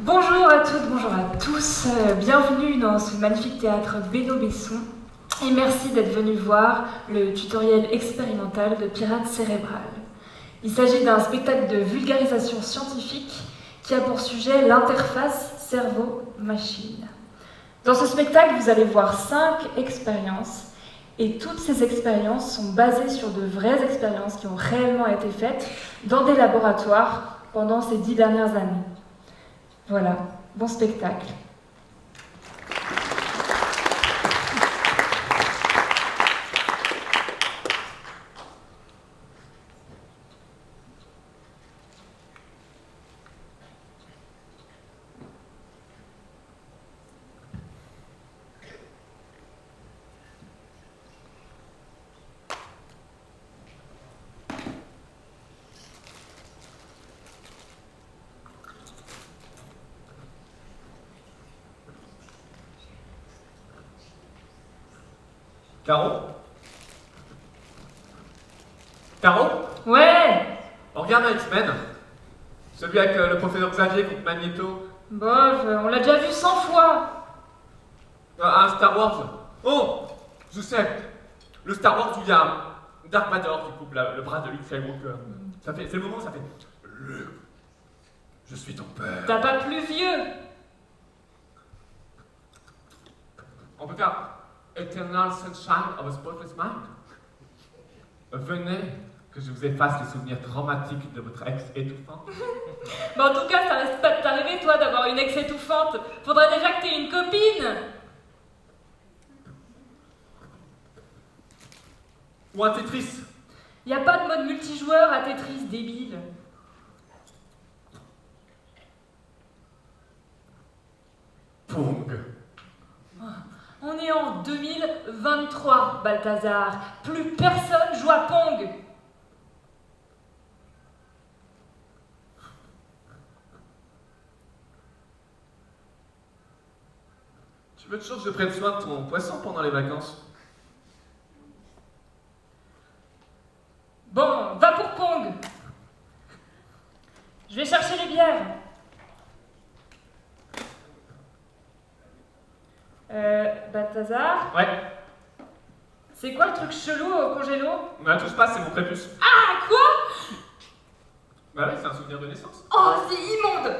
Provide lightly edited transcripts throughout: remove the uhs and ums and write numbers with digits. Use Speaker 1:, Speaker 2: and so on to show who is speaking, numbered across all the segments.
Speaker 1: Bonjour à toutes, bonjour à tous, bienvenue dans ce magnifique théâtre Bénaud-Besson et merci d'être venus voir le tutoriel expérimental de Pirate Cérébral. Il s'agit d'un spectacle de vulgarisation scientifique qui a pour sujet l'interface cerveau-machine. Dans ce spectacle, vous allez voir 5 expériences et toutes ces expériences sont basées sur de vraies expériences qui ont réellement été faites dans des laboratoires pendant ces 10 dernières années. Voilà, bon spectacle.
Speaker 2: Caro? Caro?
Speaker 1: Ouais!
Speaker 2: On regarde un X-Men. Celui avec le professeur Xavier contre Magneto.
Speaker 1: Bof, on l'a déjà vu 100 fois!
Speaker 2: Un Star Wars. Oh! Je sais. Le Star Wars où il y a Dark Vador qui coupe le bras de Luke Skywalker. C'est le moment où ça fait... Luke, je suis ton père.
Speaker 1: T'as pas plus vieux!
Speaker 2: On peut faire Eternal Sunshine of a Spotless Mind. Venez que je vous efface les souvenirs traumatiques de votre ex étouffant.
Speaker 1: Mais en tout cas, ça reste pas de t'arriver, toi, d'avoir une ex étouffante. Faudrait déjà que t'aies une copine!
Speaker 2: Ou un Tetris.
Speaker 1: Y a pas de mode multijoueur à Tetris, débile.
Speaker 2: Pong.
Speaker 1: On est en 2023, Balthazar. Plus personne joue à Pong.
Speaker 2: Tu veux toujours que je prenne soin de ton poisson pendant les vacances?
Speaker 1: Bon, va pour Pong. Je vais chercher les bières. Balthazar,
Speaker 2: Ouais.
Speaker 1: c'est quoi le truc chelou au congélo?
Speaker 2: Ne la touche pas, c'est mon prépuce.
Speaker 1: Ah, quoi?
Speaker 2: Bah ouais, c'est un souvenir de naissance.
Speaker 1: Oh, c'est immonde!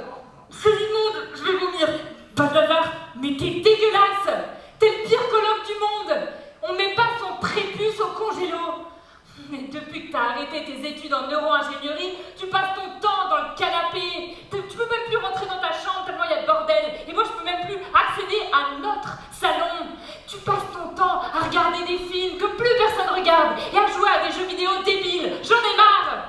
Speaker 1: C'est immonde! Je vais vomir! Balthazar, mais t'es dégueulasse! T'es le pire coloc du monde! On met pas son prépuce au congélo! Mais depuis que t'as arrêté tes études en neuro-ingénierie, tu passes ton temps dans le canapé! Tu peux même plus rentrer dans ta chambre tellement il y a de bordel! Et moi, je peux même plus accéder à notre salon! Tu passes ton temps à regarder des films que plus personne regarde et à jouer à des jeux vidéo débiles! J'en ai marre!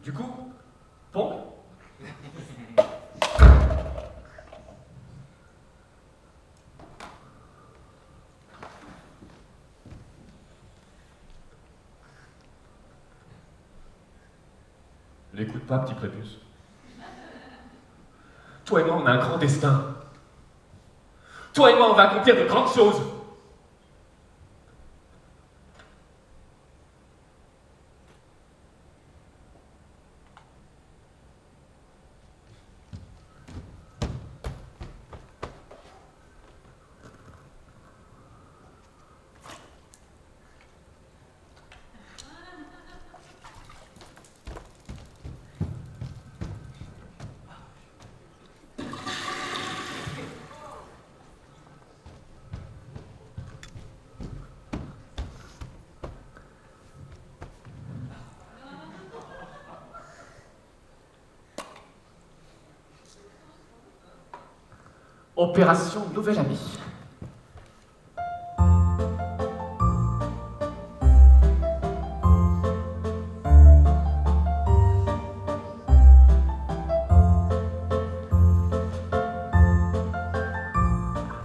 Speaker 2: Du coup, Pong? N'écoute pas, petit prépuce. Toi et moi, on a un grand destin. Toi et moi, on va accomplir de grandes choses. Opération Nouvel Ami.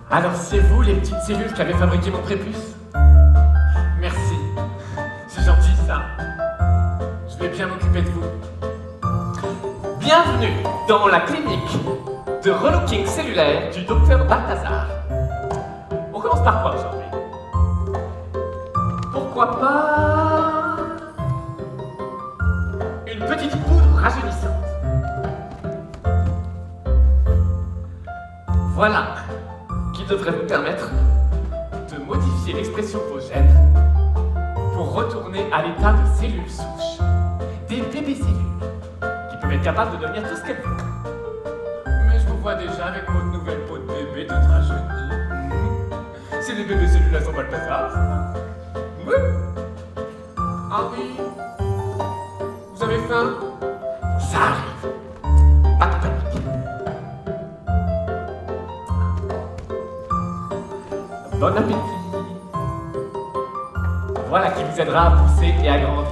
Speaker 2: Alors c'est vous les petites cellules qui avez fabriqué mon prépuce? Merci. C'est gentil ça. Je vais bien m'occuper de vous. Bienvenue dans la clinique de relooking cellulaire du docteur Balthazar. On commence par quoi aujourd'hui? Pourquoi pas devrait vous permettre de modifier l'expression de vos gènes pour retourner à l'état de cellules souches, des bébés cellules, qui peuvent être capables de devenir tout ce qu'elles veulent. Mais je vous vois déjà avec votre nouvelle peau de bébé toute rajeunie. C'est des bébés cellules à son Balthazar. Oui. Ah oui. Vous avez faim? Ça arrive. Pas de panique. Bon appétit. Voilà qui vous aidera à pousser et à grandir.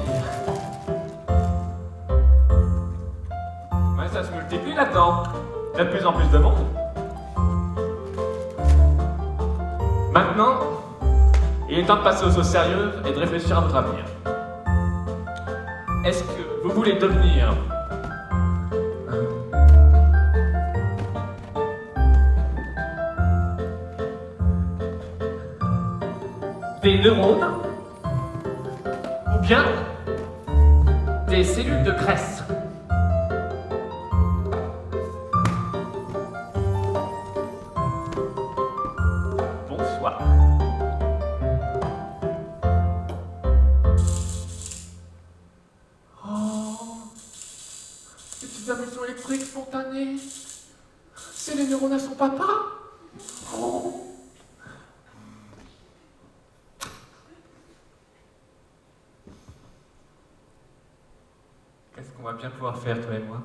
Speaker 2: Ouais, ça se multiplie là-dedans. Il y a de plus en plus de monde. Maintenant, il est temps de passer aux choses sérieuses et de réfléchir à votre avenir. Est-ce que vous voulez devenir des neurones ou bien des cellules de graisse? Bonsoir. Des petites impulsions électriques spontanées. C'est les neurones à son papa. Oh. Qu'est-ce qu'on va bien pouvoir faire, toi et moi?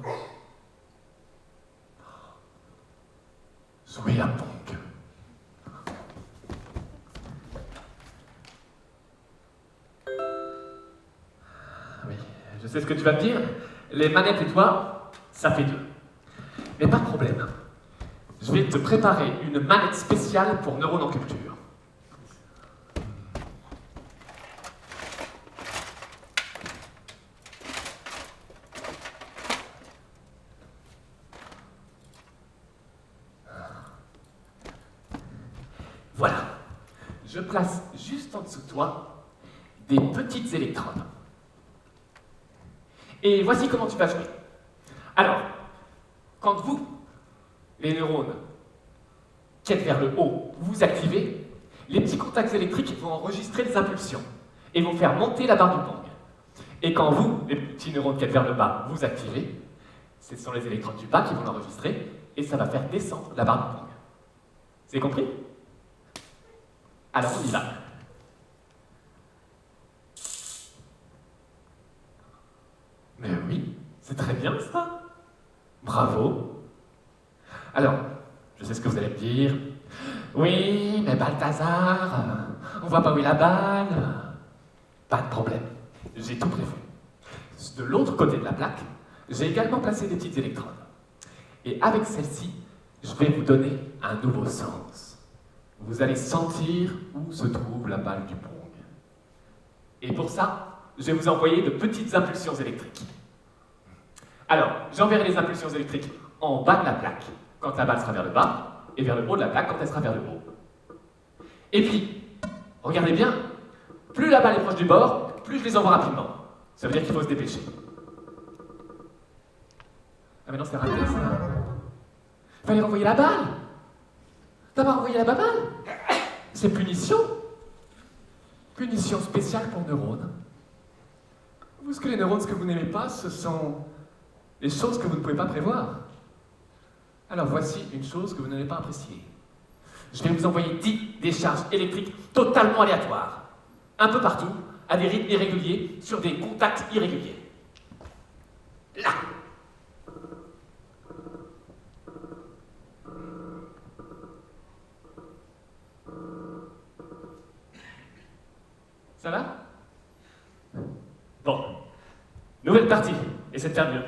Speaker 2: Jouer à Pong. Oui, je sais ce que tu vas me dire. Les manettes et toi, ça fait deux. Mais pas de problème. Je vais te préparer une manette spéciale pour neurones en culture. Voilà. Je place juste en dessous de toi des petites électrodes. Et voici comment tu vas jouer. Alors, quand vous, les neurones, qui êtes vers le haut, vous activez, les petits contacts électriques vont enregistrer les impulsions et vont faire monter la barre du Pong. Et quand vous, les petits neurones qui êtes vers le bas, vous activez, ce sont les électrodes du bas qui vont l'enregistrer et ça va faire descendre la barre du Pong. C'est compris? Alors on y va. Mais oui, c'est très bien ça. Bravo. Alors, je sais ce que vous allez me dire. Oui, mais Balthazar, on voit pas où est la balle. Pas de problème, j'ai tout prévu. De l'autre côté de la plaque, j'ai également placé des petites électrodes. Et avec celle-ci, je vais vous donner un nouveau sens. Vous allez sentir où se trouve la balle du Pong. Et pour ça, je vais vous envoyer de petites impulsions électriques. Alors, j'enverrai les impulsions électriques en bas de la plaque, quand la balle sera vers le bas, et vers le haut de la plaque, quand elle sera vers le haut. Et puis, regardez bien, plus la balle est proche du bord, plus je les envoie rapidement. Ça veut dire qu'il faut se dépêcher. Ah mais non, c'est raté ça. Fallait renvoyer la balle. T'as pas renvoyé la balle? C'est punition. Punition spéciale pour neurones. Parce que les neurones, ce que vous n'aimez pas, ce sont les choses que vous ne pouvez pas prévoir. Alors voici une chose que vous n'allez pas apprécier. Je vais vous envoyer 10 décharges électriques totalement aléatoires, un peu partout, à des rythmes irréguliers, sur des contacts irréguliers. Là. Ça va? Bon. Nouvelle partie, et c'est de faire mieux.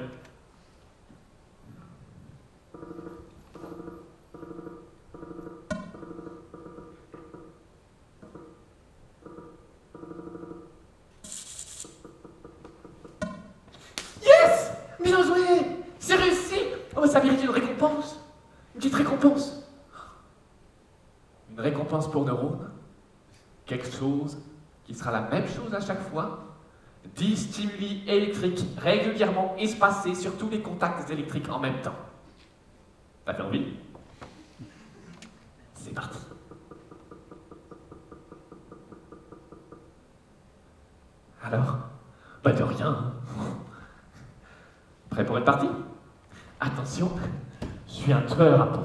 Speaker 2: Yes! Bien joué! C'est réussi! Oh, ça mérite une récompense! Une petite récompense! Une récompense pour neurones? Quelque chose qui sera la même chose à chaque fois? 10 stimuli électriques régulièrement espacés sur tous les contacts électriques en même temps. T'as fait envie? C'est parti. Alors? Bah de rien. Hein. Prêt pour être parti? Attention, je suis un tueur à Pong.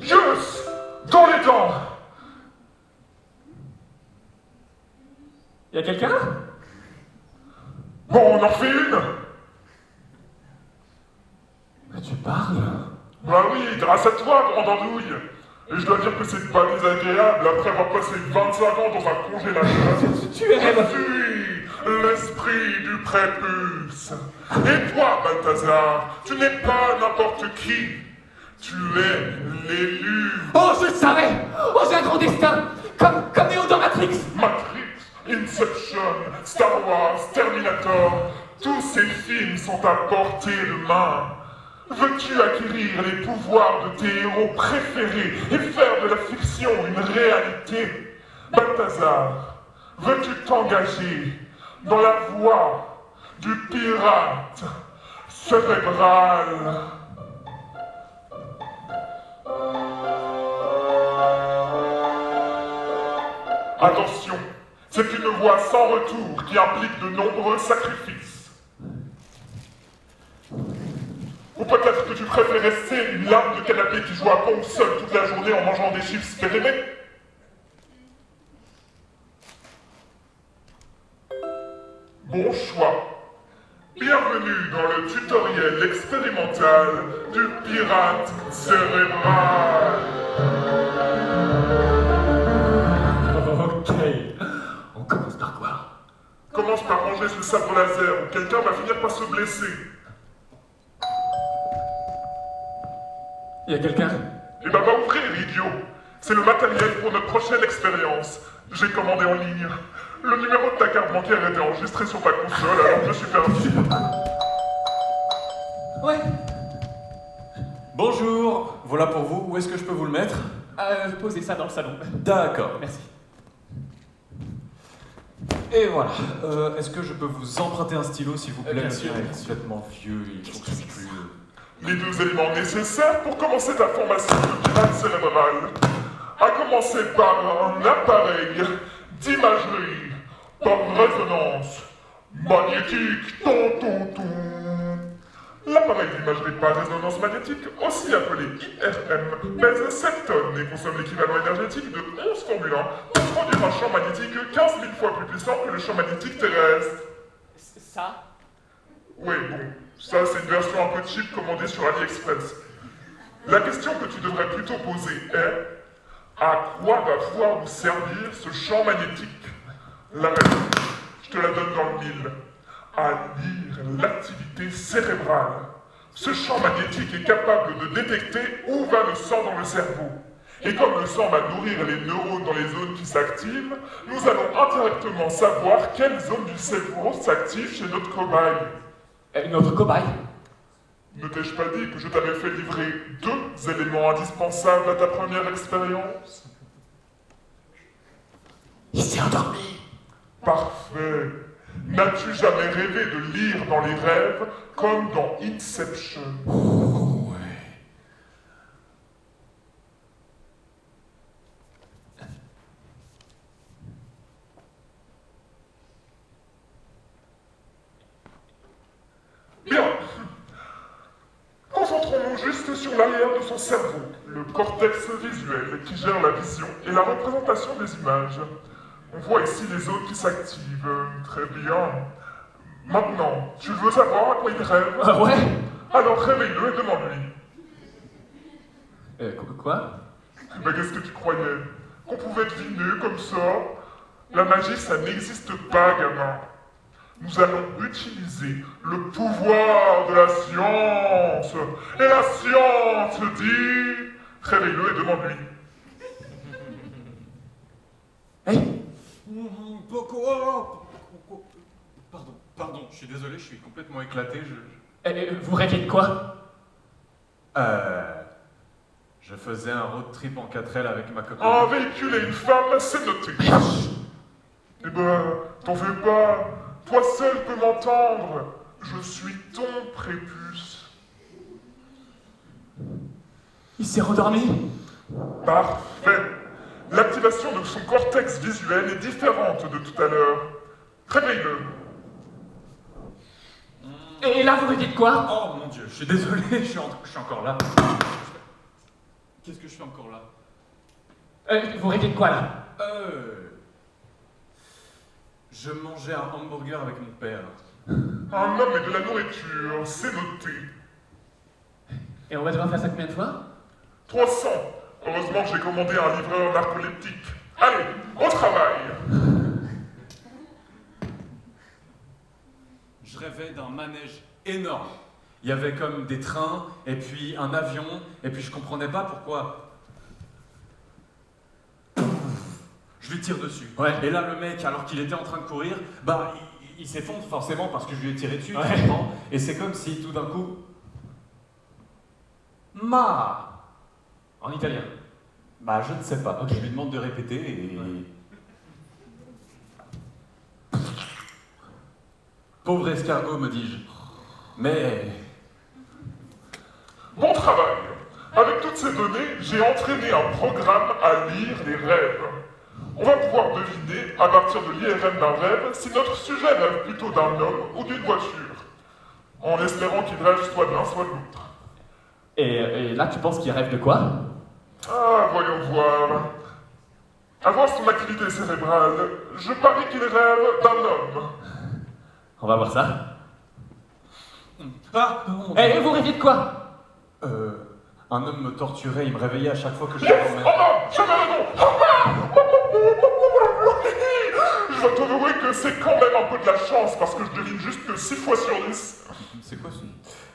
Speaker 3: Yes! Dans les temps!
Speaker 2: Y'a quelqu'un?
Speaker 3: Bon, on en fait une!
Speaker 2: Mais tu parles?
Speaker 3: Bah oui, grâce à toi, grande andouille! Et je dois dire que c'est pas désagréable après avoir passé 25 ans dans un congélateur.
Speaker 2: Tu es...
Speaker 3: Je suis l'esprit du prépuce. Et toi, Balthazar, tu n'es pas n'importe qui. Tu es l'élu.
Speaker 2: Oh, je le savais! Oh, j'ai un grand destin! Comme Neo dans Matrix!
Speaker 3: Matrix, Inception, Star Wars, Terminator, tous ces films sont à portée de main. Veux-tu acquérir les pouvoirs de tes héros préférés et faire de la fiction une réalité? Balthazar, veux-tu t'engager dans la voie du pirate cérébral? Attention, c'est une voie sans retour qui implique de nombreux sacrifices. Ou peut-être que tu préfères rester une larme de canapé qui joue à Pong seul toute la journée en mangeant des chips périmés? Bon choix. Bienvenue dans le tutoriel expérimental du pirate cérébral.
Speaker 2: Ok. On commence par quoi?
Speaker 3: Commence par ranger ce sabre laser ou quelqu'un va finir par se blesser.
Speaker 2: Y'a quelqu'un?
Speaker 3: Eh ben va ouvrir, idiot. C'est le matériel pour notre prochaine expérience. J'ai commandé en ligne. Le numéro de ta carte bancaire était enregistré sur ta console, alors je me suis perdu.
Speaker 2: Ouais.
Speaker 4: Bonjour, voilà pour vous, où est-ce que je peux vous le mettre?
Speaker 2: Posez ça dans le salon.
Speaker 4: D'accord.
Speaker 2: Merci.
Speaker 4: Et voilà, est-ce que je peux vous emprunter un stylo s'il vous plaît?
Speaker 2: Bien
Speaker 4: Le
Speaker 2: sûr,
Speaker 4: mien est
Speaker 2: bien sûr.
Speaker 4: complètement vieux, il fonctionne plus.
Speaker 3: Les deux éléments nécessaires pour commencer ta formation de pirate cérébral. À commencer par un appareil d'imagerie par résonance magnétique. Ton, ton, ton. L'appareil d'imagerie par résonance magnétique, aussi appelé IRM, pèse 7 tonnes et consomme l'équivalent énergétique de 11 Formule 1 pour produire un champ magnétique 15 000 fois plus puissant que le champ magnétique terrestre.
Speaker 2: Ça?
Speaker 3: Oui, bon, ça c'est une version un peu cheap commandée sur AliExpress. La question que tu devrais plutôt poser est: à quoi va pouvoir vous servir ce champ magnétique? La réponse, je te la donne dans le mille. À lire l'activité cérébrale. Ce champ magnétique est capable de détecter où va le sang dans le cerveau. Et comme le sang va nourrir les neurones dans les zones qui s'activent, nous allons indirectement savoir quelle zone du cerveau s'active chez notre cobaye.
Speaker 2: Notre cobaye?
Speaker 3: Ne t'ai-je pas dit que je t'avais fait livrer 2 éléments indispensables à ta première expérience?
Speaker 2: Il s'est endormi.
Speaker 3: Parfait. N'as-tu jamais rêvé de lire dans les rêves comme dans Inception?
Speaker 4: Oh, ouais.
Speaker 3: Bien. Concentrons-nous juste sur l'arrière de son cerveau, le cortex visuel qui gère la vision et la représentation des images. On voit ici les zones qui s'activent. Très bien. Maintenant, tu veux savoir à quoi il rêve?
Speaker 2: Ah ouais?
Speaker 3: Alors réveille-le et demande-lui.
Speaker 2: Quoi?
Speaker 3: Mais qu'est-ce que tu croyais? Qu'on pouvait deviner comme ça? La magie, ça n'existe pas, gamin. Nous allons utiliser le pouvoir de la science. Et la science dit... Réveille-le et demande-lui.
Speaker 2: Hey!
Speaker 4: Pardon, je suis désolé, je suis complètement éclaté,
Speaker 2: Vous rêviez de quoi?
Speaker 4: Je faisais un road trip en 4L avec ma copine.
Speaker 3: Un véhicule et une femme, c'est noté. Eh ben, t'en fais pas. Toi seul peux m'entendre. Je suis ton prépuce.
Speaker 4: Il s'est rendormi?
Speaker 3: Parfait. L'activation de son cortex visuel est différente de tout à l'heure. Réveille-le.
Speaker 2: Et là, vous me dites quoi?
Speaker 4: Oh mon dieu, je suis désolé, je suis encore là. Qu'est-ce que je fais encore là?
Speaker 2: Vous rêvez de quoi, là?
Speaker 4: Je mangeais un hamburger avec mon père.
Speaker 3: Un homme et de la nourriture, c'est noté.
Speaker 2: Et on va devoir faire ça combien de fois?
Speaker 3: 300. Heureusement que j'ai commandé un livreur narcoleptique. Allez, au travail.
Speaker 4: Je rêvais d'un manège énorme. Il y avait comme des trains, et puis un avion, et puis je comprenais pas pourquoi. Je lui tire dessus.
Speaker 2: Ouais.
Speaker 4: Et là, le mec, alors qu'il était en train de courir, bah, il s'effondre forcément parce que je lui ai tiré dessus,
Speaker 2: Ouais.
Speaker 4: tu comprends. Et c'est comme si tout d'un coup. Ma!
Speaker 2: En italien.
Speaker 4: Bah, je ne sais pas.
Speaker 2: Ok.
Speaker 4: Je lui demande de répéter et.
Speaker 2: Ouais.
Speaker 4: Pauvre escargot, me dis-je. Mais.
Speaker 3: Bon travail. Avec toutes ces données, j'ai entraîné un programme à lire les rêves. On va pouvoir deviner, à partir de l'IRM d'un rêve, si notre sujet rêve plutôt d'un homme ou d'une voiture. En espérant qu'il rêve soit de l'un, soit de l'autre.
Speaker 2: Et là, tu penses qu'il rêve de quoi?
Speaker 3: Ah, voyons voir. À voir son activité cérébrale, je parie qu'il rêve d'un homme.
Speaker 2: On va voir ça.
Speaker 4: Ah! mon Dieu.
Speaker 2: Et vous rêviez de quoi?
Speaker 4: Un homme me torturait, il me réveillait à chaque fois que je
Speaker 3: Yes!
Speaker 4: dormais.
Speaker 3: Oh non! J'avais raison! Je dois t'avouer que c'est quand même un peu de la chance parce que je devine juste que 6 fois sur 10.
Speaker 4: C'est quoi ce...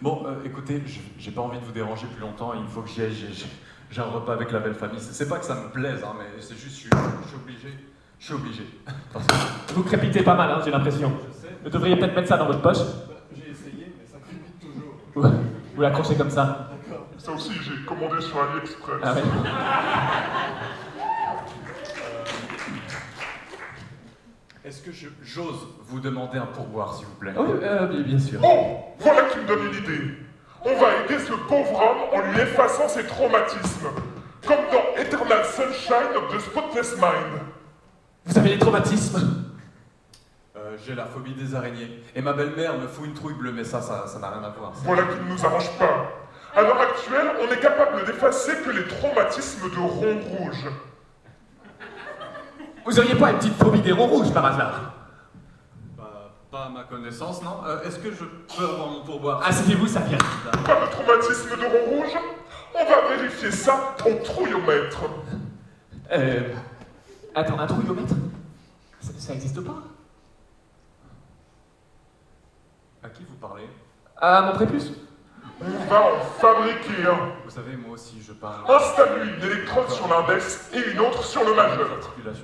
Speaker 4: Bon, écoutez, j'ai pas envie de vous déranger plus longtemps, il faut que j'y aille, j'ai un repas avec la belle famille. C'est pas que ça me plaise, hein, mais c'est juste, je suis obligé. Je suis obligé. Parce que...
Speaker 2: Vous crépitez pas mal, hein, j'ai l'impression.
Speaker 4: Je sais,
Speaker 2: Vous devriez peut-être mettre ça dans votre poche.
Speaker 4: j'ai essayé, mais ça crépite toujours.
Speaker 2: Vous l'accrochez comme ça.
Speaker 4: D'accord.
Speaker 3: Ça aussi, j'ai commandé sur AliExpress.
Speaker 2: Ah ouais.
Speaker 4: Est-ce que j'ose vous demander un pourboire, s'il vous plaît?
Speaker 2: Oui, bien sûr.
Speaker 3: Oh! Voilà qui me donne une idée. On va aider ce pauvre homme en lui effaçant ses traumatismes. Comme dans Eternal Sunshine of the Spotless Mind.
Speaker 2: Vous avez des traumatismes?
Speaker 4: J'ai la phobie des araignées. Et ma belle-mère me fout une trouille bleue, mais ça n'a rien à voir.
Speaker 3: Voilà qui ne nous arrange pas. À l'heure actuelle, on n'est capable d'effacer que les traumatismes de rond rouge.
Speaker 2: Vous auriez pas une petite phobie des ronds rouges par hasard?
Speaker 4: Bah, pas à ma connaissance, non. Est-ce que je peux avoir mon pourboire?
Speaker 2: Asseyez-vous, ça vient.
Speaker 3: Pas de traumatisme de rond rouge? On va vérifier ça au trouillomètre.
Speaker 2: Attends, un trouillomètre? Ça existe pas?
Speaker 4: À qui vous parlez?
Speaker 2: Ah, mon prépuce?
Speaker 3: On va en fabriquer un.
Speaker 4: Vous savez, moi aussi, je parle...
Speaker 3: Installe-lui une électrode sur l'index et une autre sur le majeur.
Speaker 4: Articulation.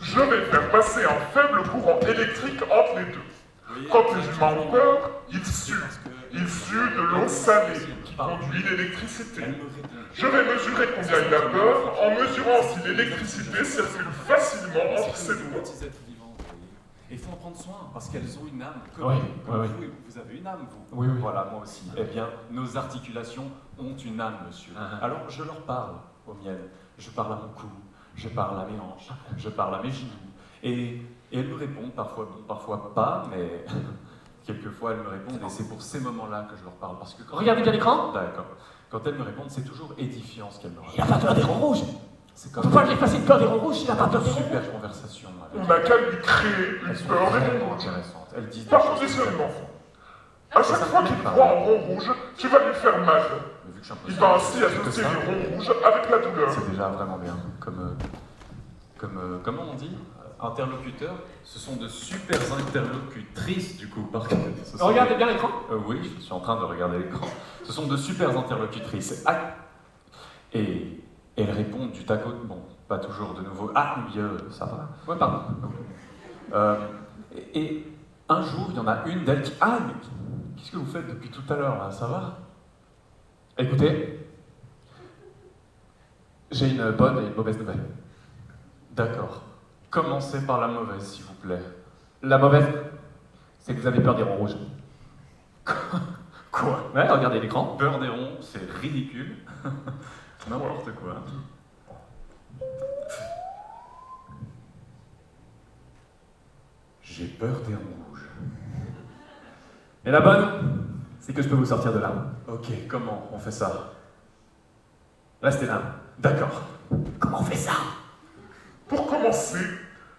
Speaker 3: Je vais faire passer un faible courant électrique entre les deux.
Speaker 4: Vous voyez,
Speaker 3: Quand les humains ont peur, ils suent.
Speaker 4: parce que-
Speaker 3: Ils suent de l'eau salée qui conduit l'électricité.
Speaker 4: Elle me répond.
Speaker 3: Je vais mesurer combien il a peur en mesurant si l'électricité circule facilement entre ses doigts.
Speaker 4: Petits êtres vivants, vous voyez. Et il faut en prendre soin, parce qu'elles ont une âme. Comme,
Speaker 2: Ouais,
Speaker 4: comme
Speaker 2: ouais,
Speaker 4: vous, vous avez une âme, vous.
Speaker 2: Oui, oui.
Speaker 4: Voilà, moi aussi. Eh bien, nos articulations ont une âme, monsieur.
Speaker 2: Ah.
Speaker 4: Alors, je leur parle au miel. Je parle à mon cou, je parle à mes hanches, je parle à mes genoux. Et elles me répondent, parfois bon, parfois pas, mais quelquefois elles me répondent. Et c'est pour ces moments-là que je leur parle. Parce que quand
Speaker 2: Regardez bien l'écran.
Speaker 4: D'accord. Quand elles me répondent, c'est toujours édifiant ce qu'elles me
Speaker 2: Il a
Speaker 4: racontent.
Speaker 2: pas peur des ronds rouges.
Speaker 4: C'est
Speaker 2: On
Speaker 4: comme
Speaker 2: peut pas lui effacer une peur des ronds rouges, il a pas peur
Speaker 4: une
Speaker 2: des ronds rouges.
Speaker 4: super conversation avec
Speaker 3: On n'a qu'à lui créer
Speaker 4: elles.
Speaker 3: une
Speaker 4: sont
Speaker 3: peur des
Speaker 4: vraiment
Speaker 3: ronds rouges.
Speaker 4: intéressantes. Elles disent des
Speaker 3: Par
Speaker 4: choses
Speaker 3: conditionnement.
Speaker 4: très
Speaker 3: À chaque fois qu'il te voit en rond rouge, tu vas lui faire mal.
Speaker 4: Mais vu que je suis un peu
Speaker 3: Il va
Speaker 4: seul,
Speaker 3: ainsi
Speaker 4: je fais que
Speaker 3: associer
Speaker 4: ça.
Speaker 3: les ronds rouges avec la douleur.
Speaker 4: C'est déjà vraiment bien. Comment on dit? Interlocuteurs, ce sont de super interlocutrices du coup. Parce que ce sont
Speaker 2: Regardez bien l'écran.
Speaker 4: oui, je suis en train de regarder l'écran. Ce sont de super interlocutrices. Ah et elles répondent du tac au... Bon, pas toujours de nouveau. Ah oui, ça va.
Speaker 2: Ouais, pardon.
Speaker 4: Et un jour, il y en a une d'elles qui... Ah, mais qu'est-ce que vous faites depuis tout à l'heure là? Ça va?
Speaker 2: Écoutez, j'ai une bonne et une mauvaise nouvelle.
Speaker 4: D'accord. Commencez par la mauvaise, s'il vous plaît.
Speaker 2: La mauvaise, c'est que vous avez peur des ronds rouges.
Speaker 4: Quoi?
Speaker 5: Ouais, regardez l'écran.
Speaker 4: Beurre des ronds, c'est ridicule. N'importe quoi. J'ai peur des ronds rouges.
Speaker 5: Et la bonne, c'est que je peux vous sortir de là.
Speaker 4: Ok, comment on fait ça?
Speaker 5: Restez là.
Speaker 4: D'accord.
Speaker 5: Comment on fait ça?
Speaker 3: Pour commencer,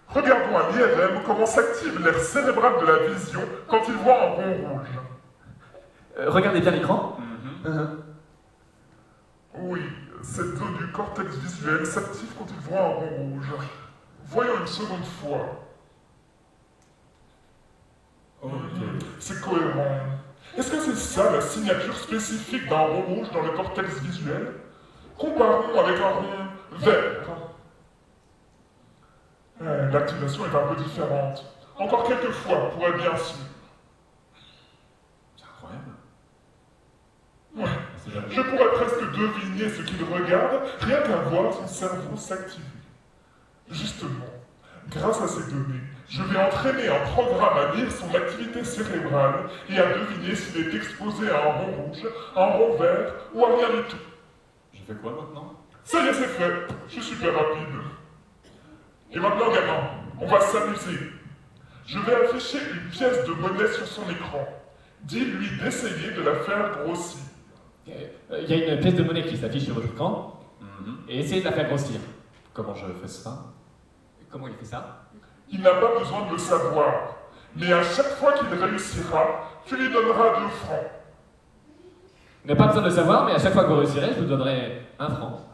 Speaker 3: regardons à l'IRM comment s'active l'aire cérébrale de la vision quand il voit un rond rouge.
Speaker 5: Regardez bien l'écran.
Speaker 3: Oui, cette zone du cortex visuel s'active quand il voit un rond rouge. Voyons une seconde fois. C'est cohérent. Est-ce que c'est ça la signature spécifique d'un rond rouge dans le cortex visuel? Comparons avec un rond vert. L'activation est un peu différente. Encore quelques fois, pour être bien sûr.
Speaker 4: C'est incroyable.
Speaker 3: Ouais. Je pourrais presque deviner ce qu'il regarde, rien qu'à voir son cerveau s'activer. Justement, grâce à ces données, je vais entraîner un programme à lire son activité cérébrale et à deviner s'il est exposé à un rond rouge, un rond vert ou à rien du tout.
Speaker 4: Je fais quoi maintenant?
Speaker 3: Ça y est, c'est fait. Je suis super rapide. Et maintenant, gamin, on va s'amuser. Je vais afficher une pièce de monnaie sur son écran. Dis-lui d'essayer de la faire grossir.
Speaker 5: Il y a une pièce de monnaie qui s'affiche sur votre écran, et essayez de la faire grossir.
Speaker 4: Comment je fais ça?
Speaker 5: Comment il fait ça?
Speaker 3: Il n'a pas besoin de le savoir. Mais à chaque fois qu'il réussira, tu lui donneras 2 francs.
Speaker 5: Vous n'avez pas besoin de le savoir, mais à chaque fois que vous réussirez, je vous donnerai 1 franc.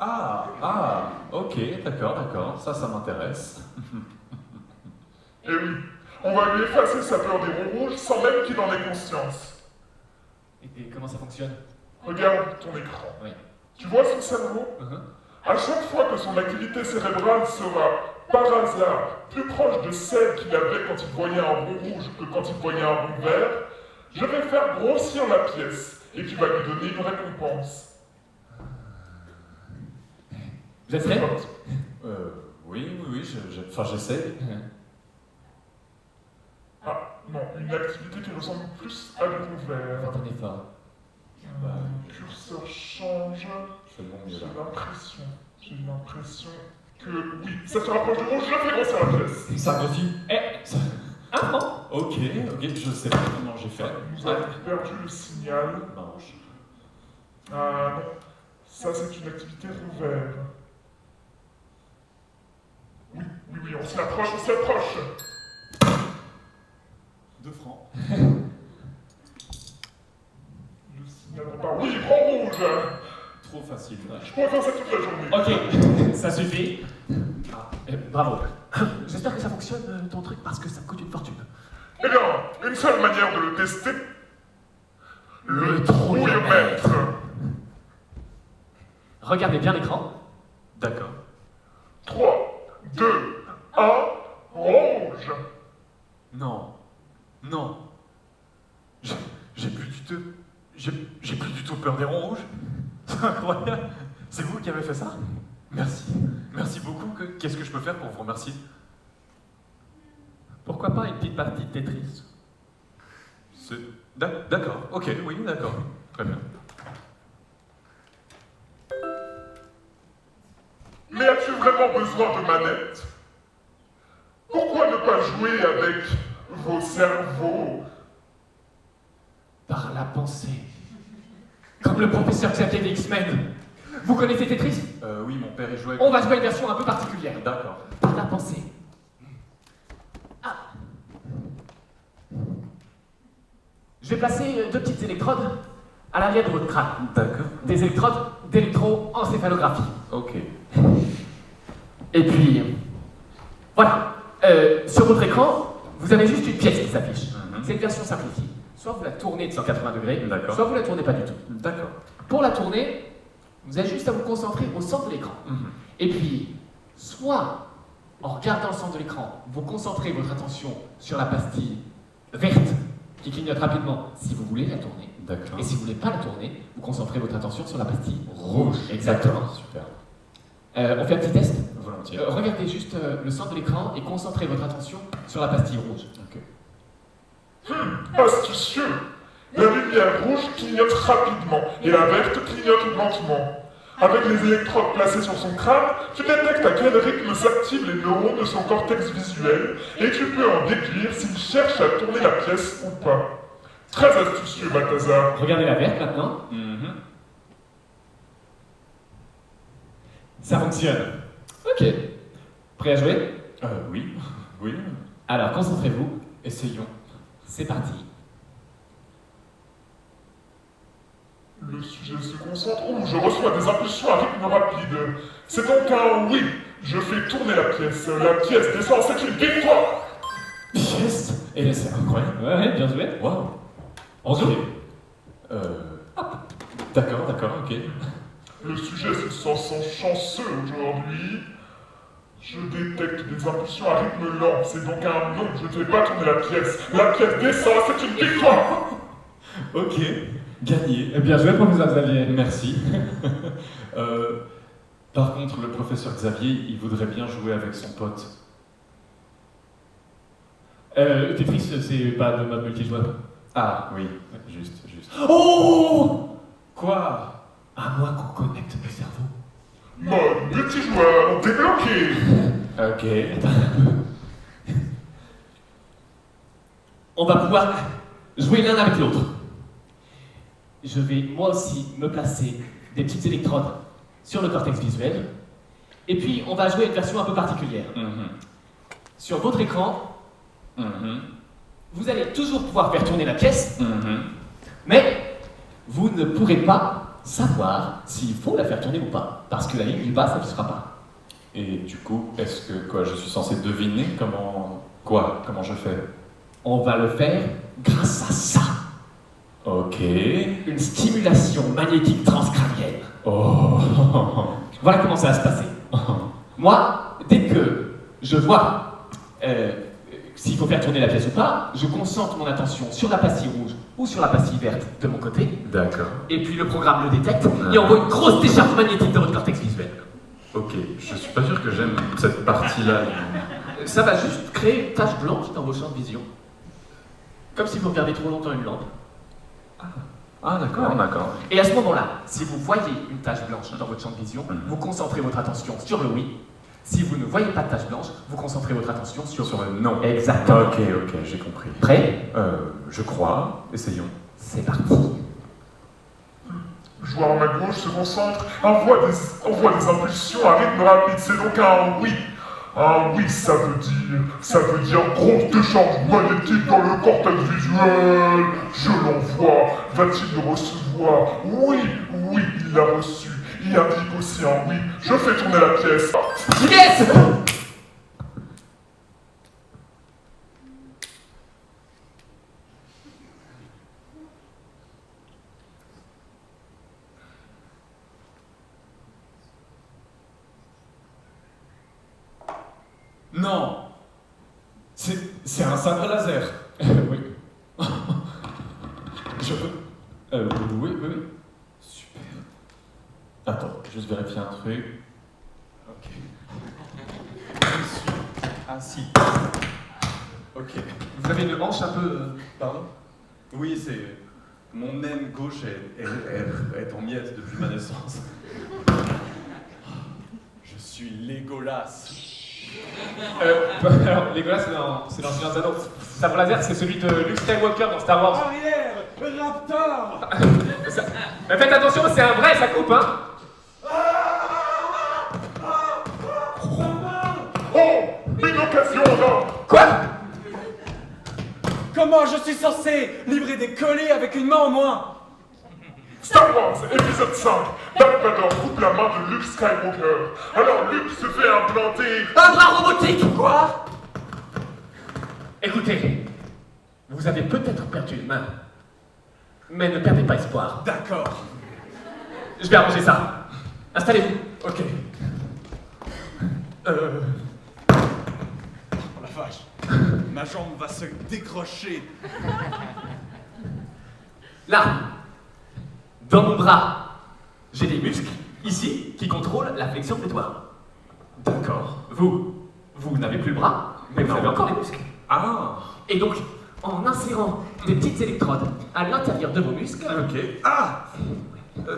Speaker 4: Ok, d'accord, ça m'intéresse.
Speaker 3: Et oui, on va lui effacer sa peur des ronds rouges sans même qu'il en ait conscience.
Speaker 5: Et comment ça fonctionne?
Speaker 3: Regarde ton écran.
Speaker 5: Oui.
Speaker 3: Tu vois son cerveau? À chaque fois que son activité cérébrale sera, par hasard, plus proche de celle qu'il avait quand il voyait un rond rouge que quand il voyait un rond vert, je vais faire grossir la pièce et tu vas lui donner une récompense.
Speaker 5: Vous êtes prêts?
Speaker 4: Oui, j'essaie.
Speaker 3: Ah, non, une activité qui ressemble plus à du rond vert.
Speaker 5: Faites un effort.
Speaker 3: Curseur change.
Speaker 4: Je fais de mon mieux
Speaker 3: J'ai
Speaker 4: là.
Speaker 3: l'impression que oui, ça se rapproche du rouge, je fais grossir la pièce.
Speaker 5: Ça grossit. 1 franc.
Speaker 4: Ok, je sais pas comment j'ai fait.
Speaker 3: Nous avons perdu le signal.
Speaker 4: Mange.
Speaker 3: Ah non, ça c'est une activité rond vert. Oui, on s'approche.
Speaker 4: 2 francs.
Speaker 3: Le signal repart. Oui, rond rouge.
Speaker 4: Trop facile.
Speaker 3: Je pourrais faire ça toute la journée.
Speaker 5: Ok, ça suffit. Bravo. J'espère que ça fonctionne ton truc parce que ça me coûte une fortune.
Speaker 3: Eh bien, une seule manière de le tester. Le
Speaker 5: trouillomètre.
Speaker 3: trouillomètre.
Speaker 5: Regardez bien l'écran.
Speaker 4: D'accord.
Speaker 3: 3, 2, 1, rouge.
Speaker 4: Non. J'ai plus du tout peur des ronds rouges. C'est incroyable. C'est vous qui avez fait ça? Merci beaucoup. Qu'est-ce que je peux faire pour vous remercier?
Speaker 5: Pourquoi pas une petite partie de Tetris?
Speaker 4: D'accord, ok, oui, d'accord. Très bien.
Speaker 3: Mais as-tu vraiment besoin de manettes? Pourquoi ne pas jouer avec vos cerveaux?
Speaker 5: Par la pensée. Comme le professeur Xavier des X-Men. Vous connaissez Tetris?
Speaker 4: Oui, mon père y jouait.
Speaker 5: On va jouer une version un peu particulière.
Speaker 4: D'accord.
Speaker 5: Par la pensée. Je vais placer 2 petites électrodes à l'arrière de votre crâne.
Speaker 4: D'accord.
Speaker 5: Des électrodes d'électroencéphalographie.
Speaker 4: Ok.
Speaker 5: Et puis, voilà. Sur votre écran, vous avez juste une pièce qui s'affiche. C'est une version simplifiée. Soit vous la tournez de 180 degrés,
Speaker 4: D'accord.
Speaker 5: soit vous la tournez pas du tout.
Speaker 4: D'accord.
Speaker 5: Pour la tourner, vous avez juste à vous concentrer au centre de l'écran. Et puis, soit en regardant le centre de l'écran, vous concentrez votre attention sur la pastille verte qui clignote rapidement si vous voulez la tourner.
Speaker 4: D'accord.
Speaker 5: Et si vous voulez pas la tourner, vous concentrez votre attention sur la pastille rouge. Exactement.
Speaker 4: Super.
Speaker 5: On fait un petit test?
Speaker 4: Volontiers.
Speaker 5: Regardez juste le centre de l'écran et concentrez votre attention sur la pastille rouge.
Speaker 4: Ok.
Speaker 3: Astucieux. La lumière rouge clignote rapidement et la verte clignote lentement. Avec les électrodes placées sur son crâne, tu détectes à quel rythme s'activent les neurones de son cortex visuel et tu peux en déduire s'il cherche à tourner la pièce ou pas. Très astucieux, Balthazar.
Speaker 5: Regardez la verte maintenant.
Speaker 4: Mhm.
Speaker 5: Ça fonctionne. Ok. Prêt à jouer?
Speaker 4: Oui, oui.
Speaker 5: Alors concentrez-vous.
Speaker 4: Essayons.
Speaker 5: C'est parti.
Speaker 3: Le sujet se concentre. Oh, je reçois des impulsions à rythme rapide. C'est donc un oui. Je fais tourner la pièce. La pièce descend, c'est une victoire.
Speaker 4: Yes! Et là, c'est incroyable.
Speaker 5: Ouais, bien joué.
Speaker 4: Waouh!
Speaker 5: On joue.
Speaker 4: D'accord, ok.
Speaker 3: Le sujet se sent chanceux aujourd'hui. Je détecte des impulsions à rythme lent. C'est donc un non. Je ne fais pas tourner la pièce. La pièce descend, c'est une victoire.
Speaker 4: Ok, gagné.
Speaker 5: Bien joué, professeur Xavier.
Speaker 4: Merci. Par contre, le professeur Xavier, il voudrait bien jouer avec son pote.
Speaker 5: Tetris, c'est pas de mode multijoueur.
Speaker 4: Ah, oui, juste.
Speaker 5: Oh!
Speaker 4: Quoi?
Speaker 5: À moins qu'on connecte nos cerveaux.
Speaker 3: Mode multijoueur débloqué.
Speaker 4: Ok.
Speaker 5: On va pouvoir jouer l'un avec l'autre. Je vais moi aussi me placer des petites électrodes sur le cortex visuel. Et puis on va jouer une version un peu particulière.
Speaker 4: Mhm.
Speaker 5: Sur votre écran,
Speaker 4: Mhm.
Speaker 5: vous allez toujours pouvoir faire tourner la pièce,
Speaker 4: Mhm.
Speaker 5: mais vous ne pourrez pas savoir s'il faut la faire tourner ou pas. Parce que la ligne du bas, ça ne sera pas.
Speaker 4: Et du coup, est-ce que quoi, je suis censé deviner comment je fais?
Speaker 5: On va le faire grâce à ça.
Speaker 4: Ok.
Speaker 5: Une stimulation magnétique transcrânienne.
Speaker 4: Oh.
Speaker 5: Voilà comment ça va se passer. Moi, dès que je vois s'il faut faire tourner la pièce ou pas, je concentre mon attention sur la pastille rouge ou sur la pastille verte de mon côté,
Speaker 4: D'accord.
Speaker 5: et puis le programme le détecte et envoie une grosse décharge magnétique dans votre cortex visuel.
Speaker 4: Ok, je suis pas sûr que j'aime cette partie-là.
Speaker 5: Ça va juste créer une tache blanche dans vos champs de vision. Comme si vous regardez trop longtemps une lampe.
Speaker 4: Ah, d'accord, d'accord.
Speaker 5: Et à ce moment-là, si vous voyez une tache blanche dans votre champ de vision,
Speaker 4: Mhm.
Speaker 5: vous concentrez votre attention sur le oui. Si vous ne voyez pas de tache blanche, vous concentrez votre attention sur
Speaker 4: le non.
Speaker 5: Exactement.
Speaker 4: Ok, j'ai compris.
Speaker 5: Prêt?
Speaker 4: Je crois. Essayons.
Speaker 5: C'est parti.
Speaker 3: Le joueur à ma gauche se concentre, envoie des impulsions à rythme rapide. C'est donc un oui. Un oui, ça veut dire grosse décharge magnétique dans le cortex visuel. Je l'envoie. Va-t-il le recevoir? Oui, il l'a reçu. Il indique aussi un oui. Je fais tourner la pièce.
Speaker 5: Yes!
Speaker 4: Non. C'est un sabre laser.
Speaker 5: Oui.
Speaker 4: Je peux. Oui. Super. Attends, juste vérifier un truc. Ok. Je suis assis. Ok.
Speaker 5: Vous avez une hanche un peu...
Speaker 4: Pardon? Oui, c'est. Mon aine gauche est en miettes depuis ma naissance. Je suis Légolas.
Speaker 5: Alors, Legolas, c'est dans Seigneur des Anneaux. Sabre laser, c'est celui de Luke Skywalker dans Star Wars.
Speaker 6: Arrière, Raptor.
Speaker 5: Mais faites attention, c'est un vrai, ça coupe, hein.
Speaker 3: Oh, une occasion là.
Speaker 5: Quoi?
Speaker 6: Comment je suis censé livrer des colis avec une main en moins?
Speaker 3: Star Wars, épisode 5. Dark Vador coupe la main de Luke Skywalker. Alors Luke se fait implanter.
Speaker 5: Un bras robotique! Quoi? Écoutez, vous avez peut-être perdu une main, mais ne perdez pas espoir.
Speaker 6: D'accord.
Speaker 5: Je vais arranger ça. Installez-vous.
Speaker 4: Ok.
Speaker 6: Oh la vache. Ma jambe va se décrocher.
Speaker 5: Là, dans mon bras, j'ai des muscles, ici, qui contrôlent la flexion des doigts.
Speaker 4: D'accord.
Speaker 5: Vous n'avez plus le bras, mais vous
Speaker 4: Non.
Speaker 5: avez encore les muscles.
Speaker 4: Ah.
Speaker 5: Et donc, en insérant des petites électrodes à l'intérieur de vos muscles,
Speaker 4: Ok. Ah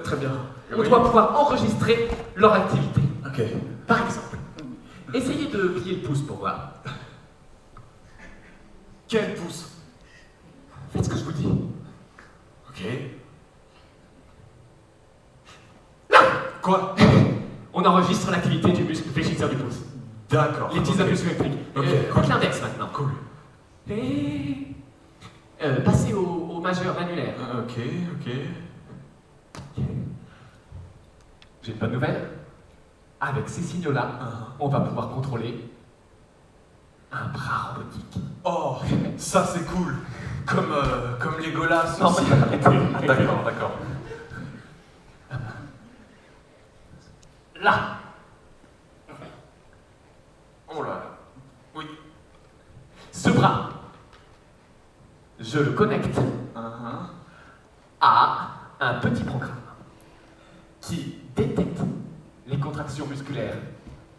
Speaker 4: très bien.
Speaker 5: on doit pouvoir enregistrer leur activité.
Speaker 4: Ok.
Speaker 5: Par exemple, essayez de plier le pouce pour voir.
Speaker 4: Quel pouce?
Speaker 5: Faites ce que je vous dis.
Speaker 4: Ok. Quoi?
Speaker 5: On enregistre l'activité du muscle fléchisseur du pouce.
Speaker 4: D'accord.
Speaker 5: Les petites impulsions électriques.
Speaker 4: Ok.
Speaker 5: Faites l'index maintenant.
Speaker 4: Cool.
Speaker 5: Et... passez au majeur annulaire.
Speaker 4: Ok, ok.
Speaker 5: J'ai une bonne nouvelle. Avec ces signaux-là, on va pouvoir contrôler un bras robotique.
Speaker 4: Oh, ça c'est cool. Comme Legolas
Speaker 5: Non,
Speaker 4: aussi.
Speaker 5: mais arrêtez.
Speaker 4: D'accord, d'accord.
Speaker 5: Là,
Speaker 4: Oh là. Oui.
Speaker 5: ce bras, je le connecte
Speaker 4: Uh-huh.
Speaker 5: à un petit programme qui détecte les contractions musculaires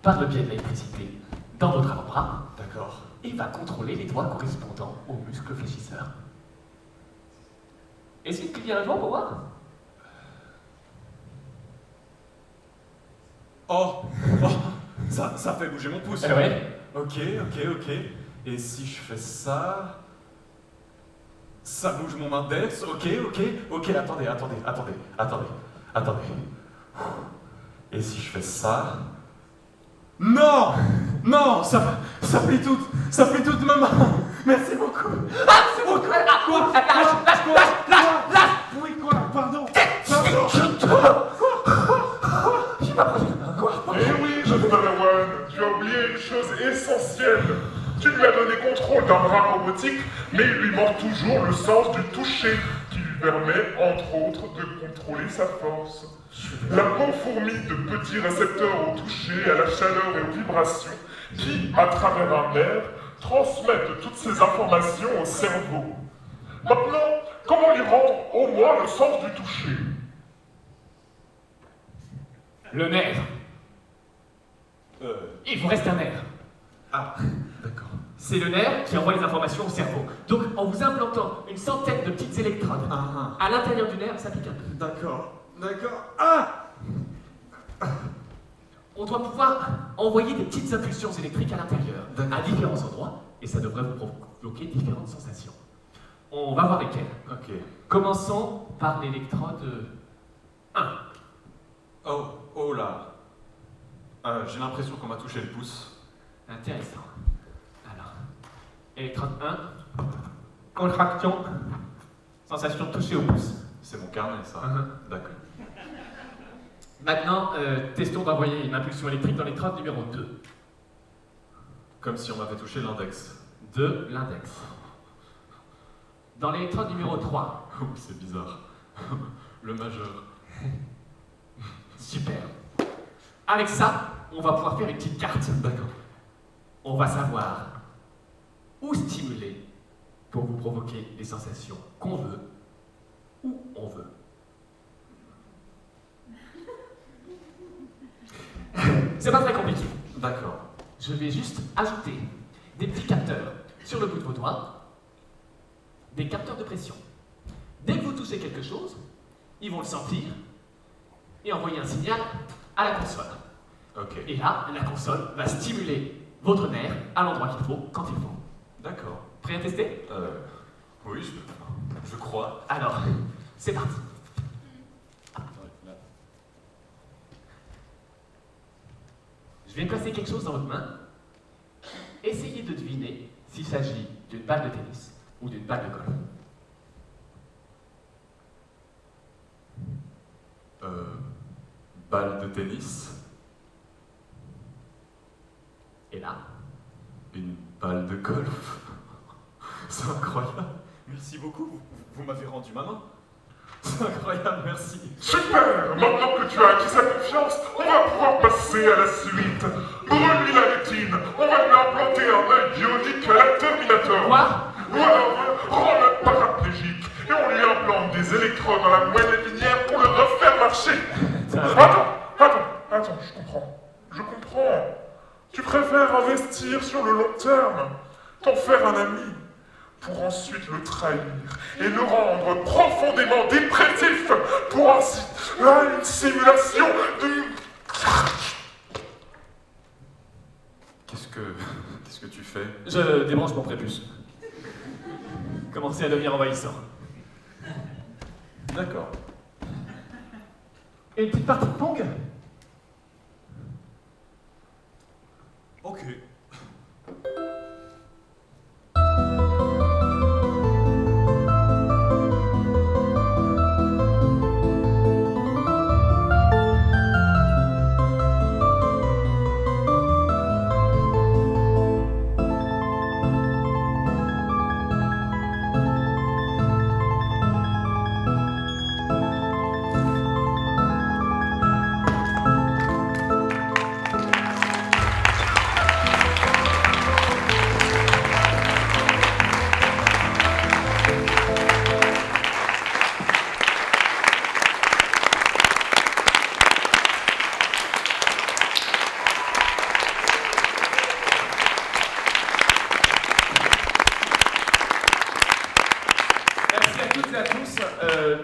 Speaker 5: par le biais de l'électricité dans votre avant-bras
Speaker 4: D'accord.
Speaker 5: et va contrôler les doigts correspondant aux muscles fléchisseurs. Est-ce que tu viens un jour pour voir?
Speaker 6: Oh, ça fait bouger mon pouce.
Speaker 5: Ouais.
Speaker 4: Ok, ok, ok. Et si je fais ça...
Speaker 6: Ça bouge mon index.
Speaker 4: Ok, ok, ok, attendez. Et si je fais ça...
Speaker 6: Non, non, ça plie toute ma main. Merci beaucoup.
Speaker 5: Ah, c'est bon, lâche.
Speaker 6: Oui, quoi? Pardon.
Speaker 3: Eh oui, jeune Padawan, tu as oublié une chose essentielle. Tu lui as donné contrôle d'un bras robotique, mais il lui manque toujours le sens du toucher, qui lui permet, entre autres, de contrôler sa force. La peau fourmille de petits récepteurs au toucher, à la chaleur et aux vibrations, qui, à travers un nerf, transmettent toutes ces informations au cerveau. Maintenant, comment lui rendre au moins le sens du toucher?
Speaker 5: Le nerf. Il vous reste un nerf.
Speaker 4: Ah, d'accord.
Speaker 5: C'est le nerf qui envoie les informations au cerveau. Donc, en vous implantant une centaine de petites électrodes à l'intérieur du nerf, ça pique un peu.
Speaker 6: D'accord. Ah!
Speaker 5: On doit pouvoir envoyer des petites impulsions électriques à l'intérieur, à différents endroits, et ça devrait vous provoquer différentes sensations. On va voir lesquelles.
Speaker 4: Ok.
Speaker 5: Commençons par l'électrode 1.
Speaker 4: Oh là. J'ai l'impression qu'on m'a touché le pouce.
Speaker 5: Intéressant. Alors, électrode 1, contraction, sensation touchée au pouce.
Speaker 4: C'est mon carnet, ça. D'accord.
Speaker 5: Maintenant, testons d'envoyer une impulsion électrique dans l'électrode numéro 2.
Speaker 4: Comme si on m'avait touché l'index.
Speaker 5: De l'index. Dans l'électrode numéro 3.
Speaker 4: Ouh, c'est bizarre. Le majeur.
Speaker 5: Super. Avec ça, on va pouvoir faire une petite carte.
Speaker 4: D'accord.
Speaker 5: On va savoir où stimuler pour vous provoquer les sensations qu'on veut, où on veut. C'est pas très compliqué.
Speaker 4: D'accord.
Speaker 5: Je vais juste ajouter des petits capteurs sur le bout de vos doigts, des capteurs de pression. Dès que vous touchez quelque chose, ils vont le sentir et envoyer un signal à la console.
Speaker 4: Ok.
Speaker 5: Et là, la console va stimuler votre nerf à l'endroit qu'il faut, quand il faut.
Speaker 4: D'accord.
Speaker 5: Prêt à tester?
Speaker 4: Oui, je crois.
Speaker 5: Alors, c'est parti. Je vais placer quelque chose dans votre main. Essayez de deviner s'il s'agit d'une balle de tennis ou d'une balle de golf.
Speaker 4: Balle de tennis.
Speaker 5: Et là,
Speaker 4: Une balle de golf. C'est incroyable.
Speaker 6: Merci beaucoup, vous m'avez rendu ma main.
Speaker 4: C'est incroyable, merci.
Speaker 3: Super! Maintenant que tu as acquis sa confiance, on va pouvoir passer à la suite. Brûle-lui la rétine, on va lui implanter un œil bionique à la Terminator.
Speaker 5: Quoi?
Speaker 3: Ou alors, rends-le paraplégique et on lui implante des électrodes dans la moelle épinière pour le refaire marcher. Attends, je comprends. Tu préfères investir sur le long terme, t'en faire un ami, pour ensuite le trahir et le rendre profondément dépressif pour ensuite une simulation de...
Speaker 4: Qu'est-ce que tu fais?
Speaker 5: Je débranche mon prépuce. Commencez à devenir envahissant.
Speaker 4: D'accord.
Speaker 5: Et une petite partie de Pong?
Speaker 6: Ok.
Speaker 5: Merci à toutes et à tous.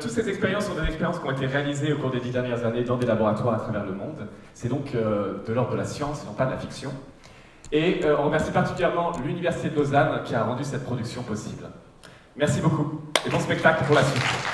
Speaker 5: Toutes ces expériences sont des expériences qui ont été réalisées au cours des 10 dernières années dans des laboratoires à travers le monde. C'est donc de l'ordre de la science et non pas de la fiction. Et on remercie particulièrement l'Université de Lausanne qui a rendu cette production possible. Merci beaucoup et bon spectacle pour la suite.